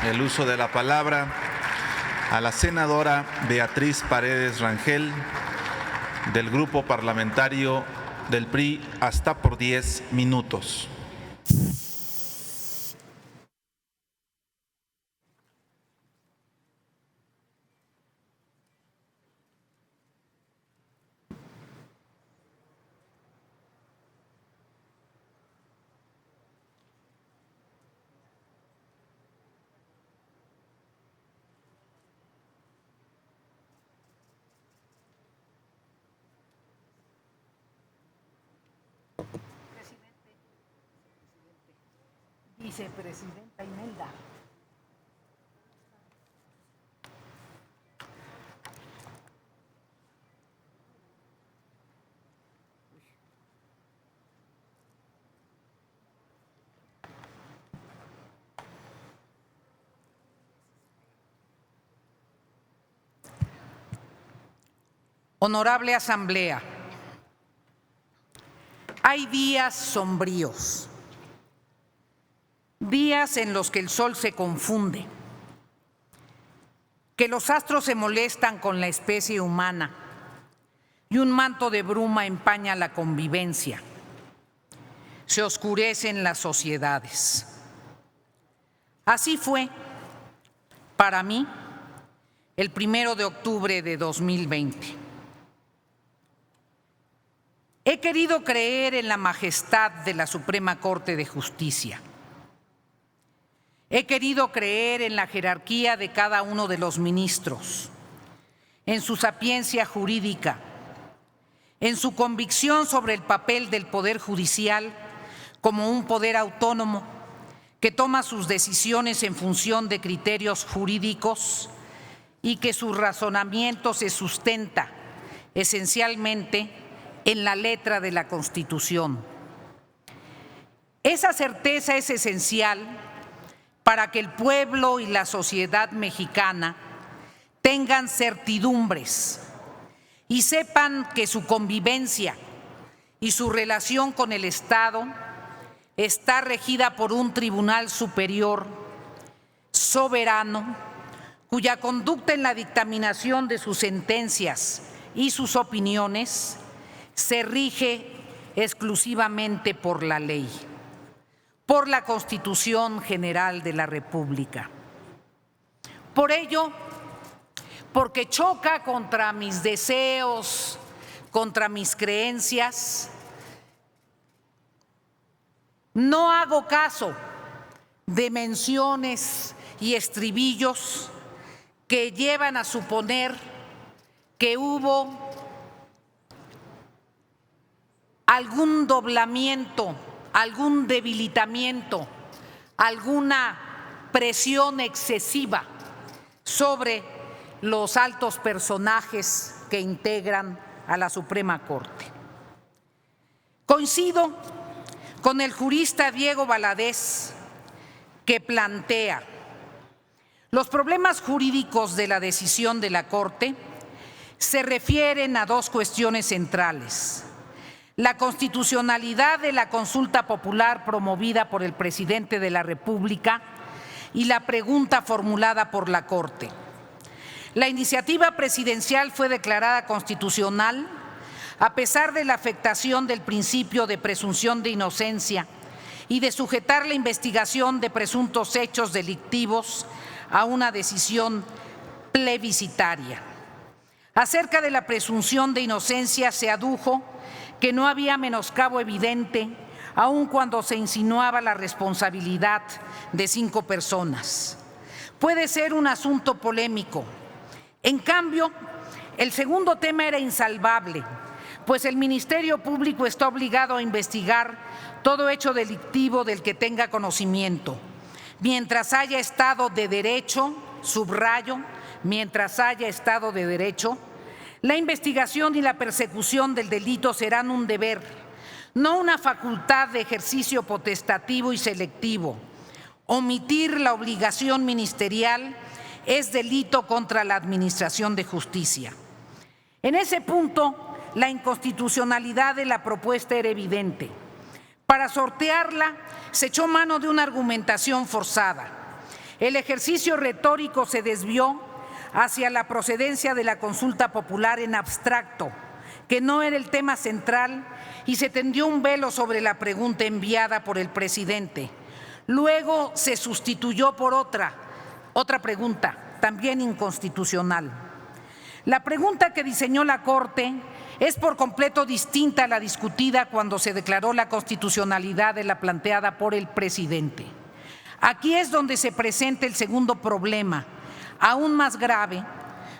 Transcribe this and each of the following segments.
el uso de la palabra a la senadora Beatriz Paredes Rangel, del Grupo Parlamentario del PRI, hasta por 10 minutos. Vicepresidenta Imelda. Honorable Asamblea, hay días sombríos, días en los que el sol se confunde, que los astros se molestan con la especie humana y un manto de bruma empaña la convivencia. Se oscurecen las sociedades. Así fue para mí el 1 de octubre de 2020. He querido creer en la majestad de la Suprema Corte de Justicia. He querido creer en la jerarquía de cada uno de los ministros, en su sapiencia jurídica, en su convicción sobre el papel del Poder Judicial como un poder autónomo que toma sus decisiones en función de criterios jurídicos y que su razonamiento se sustenta esencialmente en la letra de la Constitución. Esa certeza es esencial para que el pueblo y la sociedad mexicana tengan certidumbres y sepan que su convivencia y su relación con el Estado está regida por un tribunal superior, soberano, cuya conducta en la dictaminación de sus sentencias y sus opiniones se rige exclusivamente por la ley, por la Constitución General de la República. Por ello, porque choca contra mis deseos, contra mis creencias, no hago caso de menciones y estribillos que llevan a suponer que hubo algún doblamiento, algún debilitamiento, alguna presión excesiva sobre los altos personajes que integran a la Suprema Corte. Coincido con el jurista Diego Valadez, que plantea: los problemas jurídicos de la decisión de la Corte se refieren a dos cuestiones centrales: la constitucionalidad de la consulta popular promovida por el presidente de la República y la pregunta formulada por la Corte. La iniciativa presidencial fue declarada constitucional a pesar de la afectación del principio de presunción de inocencia y de sujetar la investigación de presuntos hechos delictivos a una decisión plebiscitaria. Acerca de la presunción de inocencia se adujo que no había menoscabo evidente, aun cuando se insinuaba la responsabilidad de 5 personas. Puede ser un asunto polémico. En cambio, el segundo tema era insalvable, pues el Ministerio Público está obligado a investigar todo hecho delictivo del que tenga conocimiento, mientras haya Estado de Derecho, subrayo, mientras haya Estado de Derecho. La investigación y la persecución del delito serán un deber, no una facultad de ejercicio potestativo y selectivo. Omitir la obligación ministerial es delito contra la Administración de Justicia. En ese punto, la inconstitucionalidad de la propuesta era evidente. Para sortearla, se echó mano de una argumentación forzada. El ejercicio retórico se desvió hacia la procedencia de la consulta popular en abstracto, que no era el tema central, y se tendió un velo sobre la pregunta enviada por el presidente. Luego se sustituyó por otra pregunta, también inconstitucional. La pregunta que diseñó la Corte es por completo distinta a la discutida cuando se declaró la constitucionalidad de la planteada por el presidente. Aquí es donde se presenta el segundo problema, aún más grave,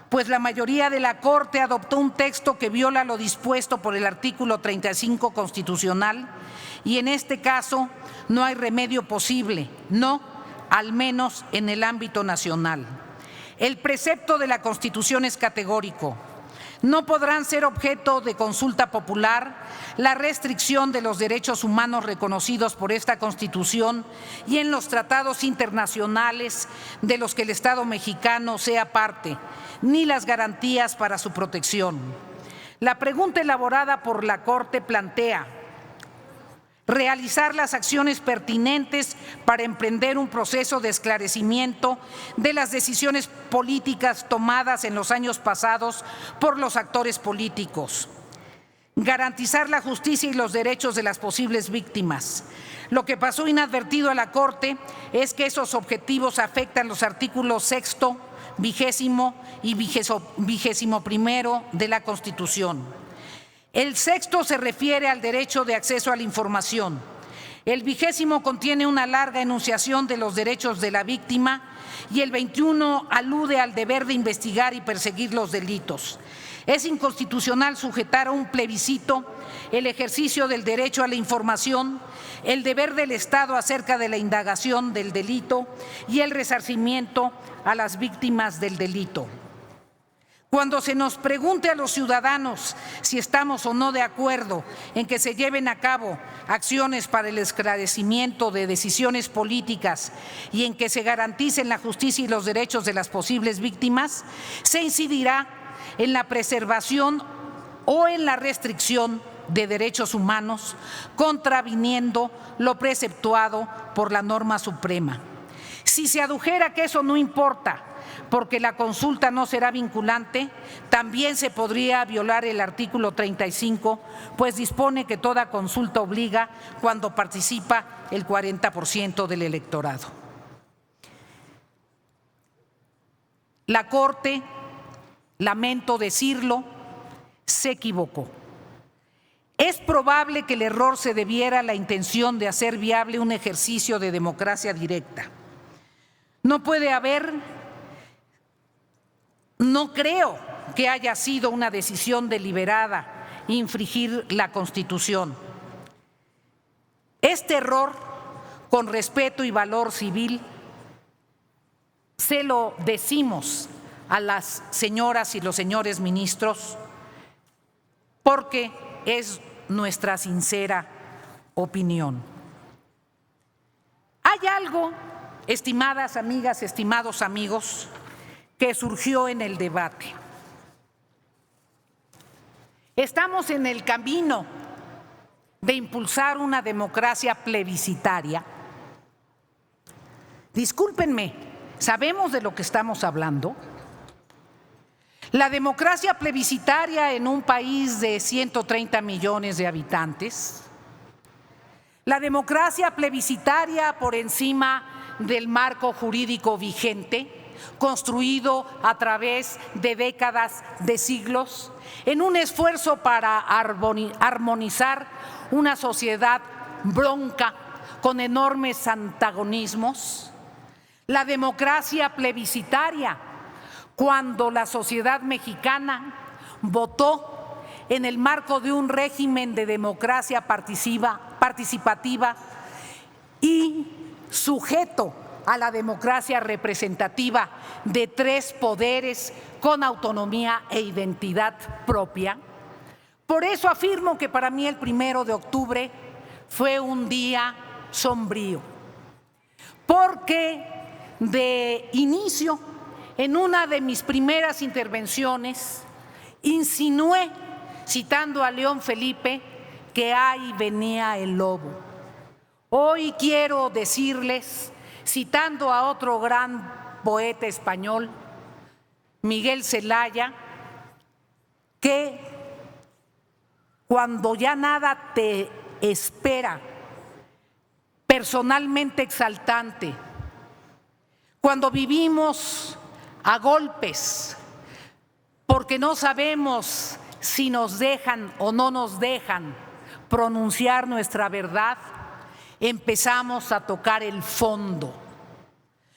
pues la mayoría de la Corte adoptó un texto que viola lo dispuesto por el artículo 35 constitucional y en este caso no hay remedio posible, no, al menos en el ámbito nacional. El precepto de la Constitución es categórico. No podrán ser objeto de consulta popular la restricción de los derechos humanos reconocidos por esta Constitución y en los tratados internacionales de los que el Estado mexicano sea parte, ni las garantías para su protección. La pregunta elaborada por la Corte plantea realizar las acciones pertinentes para emprender un proceso de esclarecimiento de las decisiones políticas tomadas en los años pasados por los actores políticos, garantizar la justicia y los derechos de las posibles víctimas. Lo que pasó inadvertido a la Corte es que esos objetivos afectan los artículos 6, 20 y 21 de la Constitución. El 6 se refiere al derecho de acceso a la información. El 20 contiene una larga enunciación de los derechos de la víctima y el 21 alude al deber de investigar y perseguir los delitos. Es inconstitucional sujetar a un plebiscito el ejercicio del derecho a la información, el deber del Estado acerca de la indagación del delito y el resarcimiento a las víctimas del delito. Cuando se nos pregunte a los ciudadanos si estamos o no de acuerdo en que se lleven a cabo acciones para el esclarecimiento de decisiones políticas y en que se garanticen la justicia y los derechos de las posibles víctimas, se incidirá en la preservación o en la restricción de derechos humanos, contraviniendo lo preceptuado por la norma suprema. Si se adujera que eso no importa, porque la consulta no será vinculante, también se podría violar el artículo 35, pues dispone que toda consulta obliga cuando participa el 40% del electorado. La Corte, lamento decirlo, se equivocó. Es probable que el error se debiera a la intención de hacer viable un ejercicio de democracia directa. No creo que haya sido una decisión deliberada infringir la Constitución. Este error, con respeto y valor civil, se lo decimos a las señoras y los señores ministros porque es nuestra sincera opinión. Hay algo, estimadas amigas, estimados amigos, que surgió en el debate. Estamos en el camino de impulsar una democracia plebiscitaria. Discúlpenme, ¿sabemos de lo que estamos hablando? La democracia plebiscitaria en un país de 130 millones de habitantes, la democracia plebiscitaria por encima del marco jurídico vigente, construido a través de décadas, de siglos, en un esfuerzo para armonizar una sociedad bronca con enormes antagonismos. La democracia plebiscitaria, cuando la sociedad mexicana votó en el marco de un régimen de democracia participativa y sujeto a la democracia representativa de 3 poderes con autonomía e identidad propia. Por eso afirmo que para mí el 1 de octubre fue un día sombrío, porque de inicio, en una de mis primeras intervenciones, insinué, citando a León Felipe, que ahí venía el lobo. Hoy quiero decirles citando a otro gran poeta español, Miguel Zelaya, que cuando ya nada te espera personalmente exaltante, cuando vivimos a golpes porque no sabemos si nos dejan o no nos dejan pronunciar nuestra verdad, empezamos a tocar el fondo.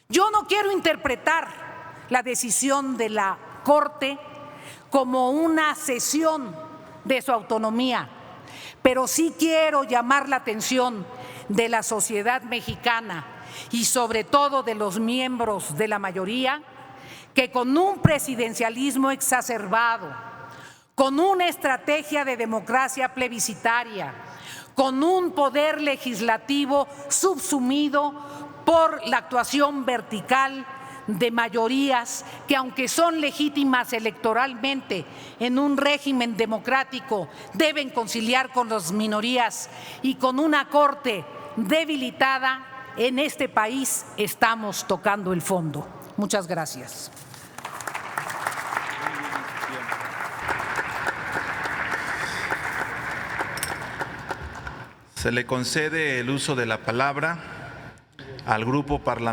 Yo no quiero interpretar la decisión de la Corte como una cesión de su autonomía, pero sí quiero llamar la atención de la sociedad mexicana y sobre todo de los miembros de la mayoría, que con un presidencialismo exacerbado, con una estrategia de democracia plebiscitaria, con un poder legislativo subsumido por la actuación vertical de mayorías que, aunque son legítimas electoralmente en un régimen democrático, deben conciliar con las minorías, y con una Corte debilitada, en este país estamos tocando el fondo. Muchas gracias. Se le concede el uso de la palabra al grupo parlamentario